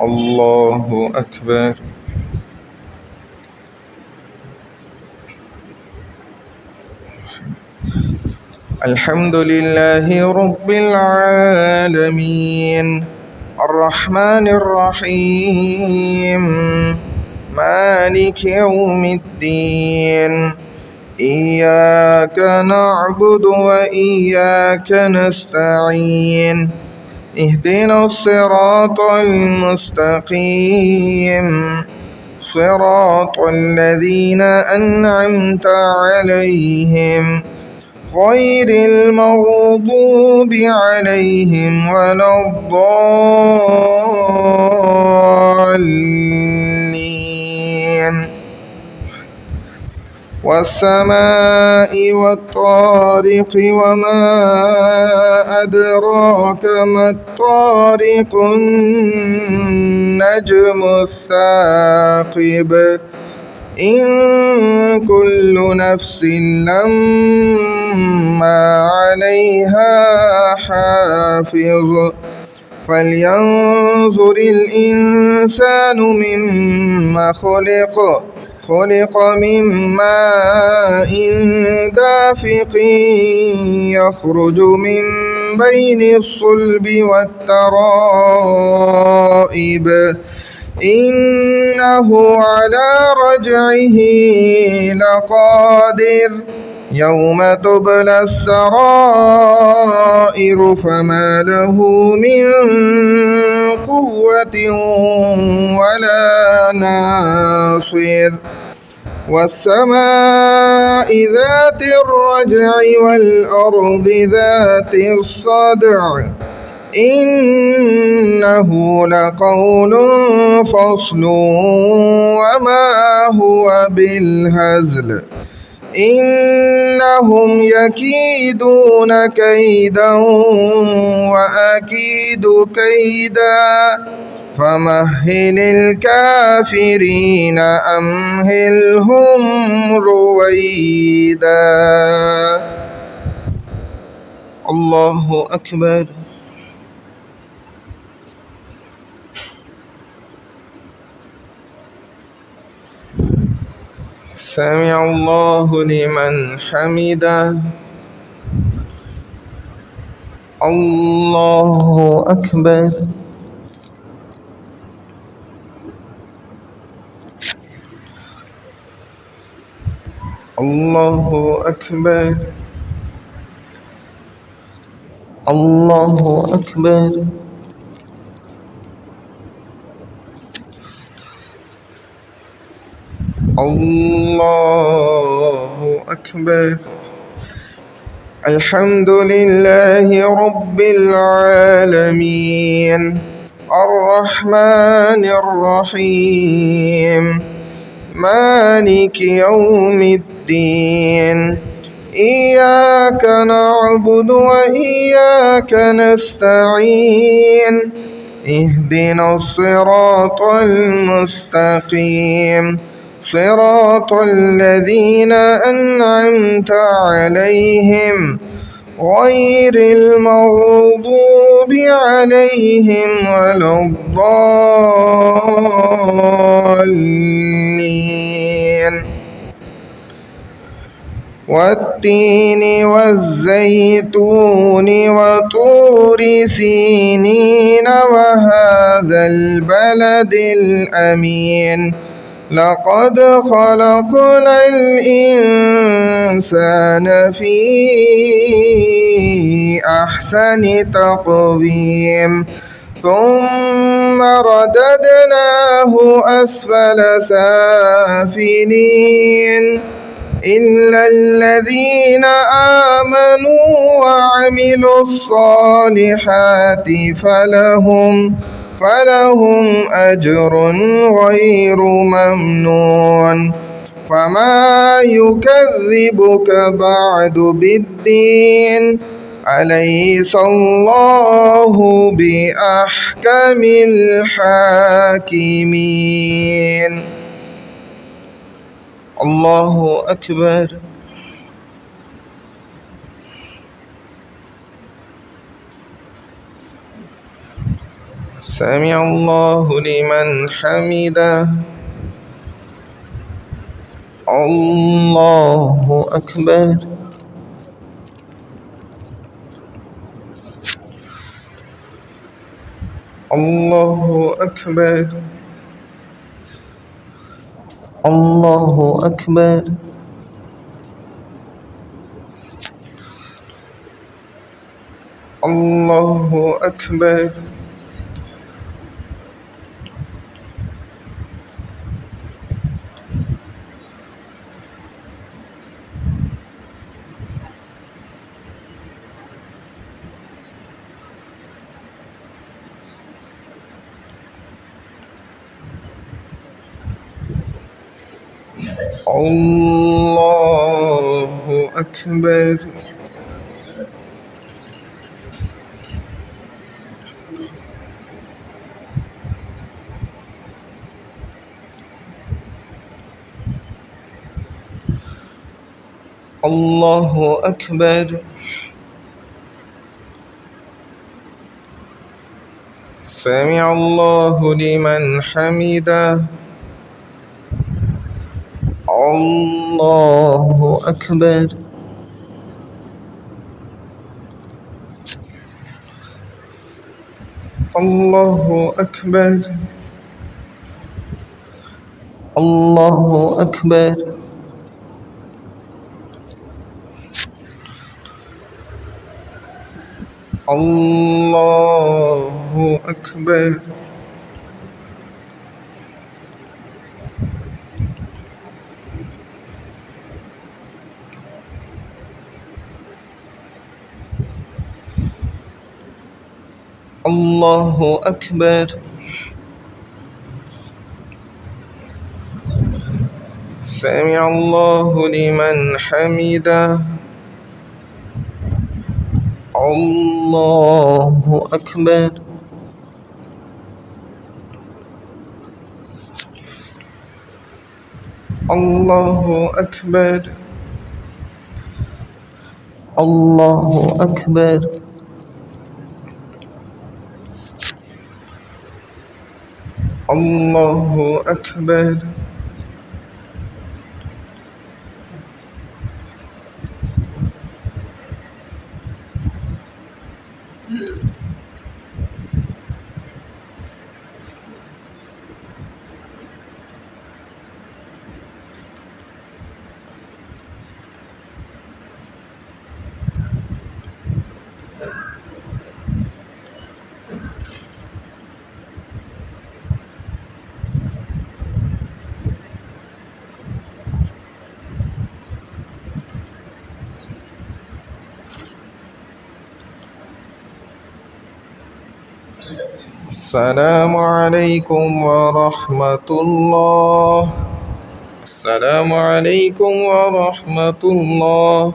الله أكبر. الحمد لله رب العالمين الرحمن الرحيم مالك يوم الدين إياك نعبد وإياك نستعين اهدنا الصراط المستقيم صراط الذين أنعمت عليهم غير المغضوب عليهم ولا الضالين. والسماء والطارق وما أدراك ما الطارق النجم الثاقب إن كل نفس لما عليها حافظ فلينظر الإنسان مما خلق من ماء دافق يخرج من بين الصلب والترائب إنه على رجعه لقادر يوم تبلى السرائر فما له من قوة ولا ناصر. والسماء ذات الرجع والأرض ذات الصدع إنه لقول فصل وما هو بالهزل إنهم يكيدون كيدا وأكيد كيدا فمهل الكافرين أمهلهم رويدا. الله أكبر. سمع الله لمن حمده. الله أكبر. الله أكبر. الله أكبر. الله أكبر. الحمد لله رب العالمين الرحمن الرحيم مالك يوم الدين إياك نعبد وإياك نستعين اهدنا الصراط المستقيم صراط الذين أنعمت عليهم غير المغضوب عليهم ولا الضالين. والتين والزيتون وطور سينين وهذا البلد الأمين لقد خلقنا الإنسان في أحسن تقويم ثم رددناه أسفل سافلين إلا الذين آمنوا وعملوا الصالحات فلهم أجر غير ممنون. فما يكذبك بعد بالدين أليس الله بأحكم الحاكمين. الله أكبر. سمع الله لمن حمده. الله أكبر. الله أكبر. الله أكبر. الله أكبر. الله أكبر. الله أكبر. سمع الله لمن حمده. الله أكبر. الله أكبر. الله أكبر. الله أكبر. الله أكبر. سمع الله لمن حمده. الله أكبر. الله أكبر. الله أكبر. الله أكبر. السلام عليكم ورحمة الله. السلام عليكم ورحمة الله.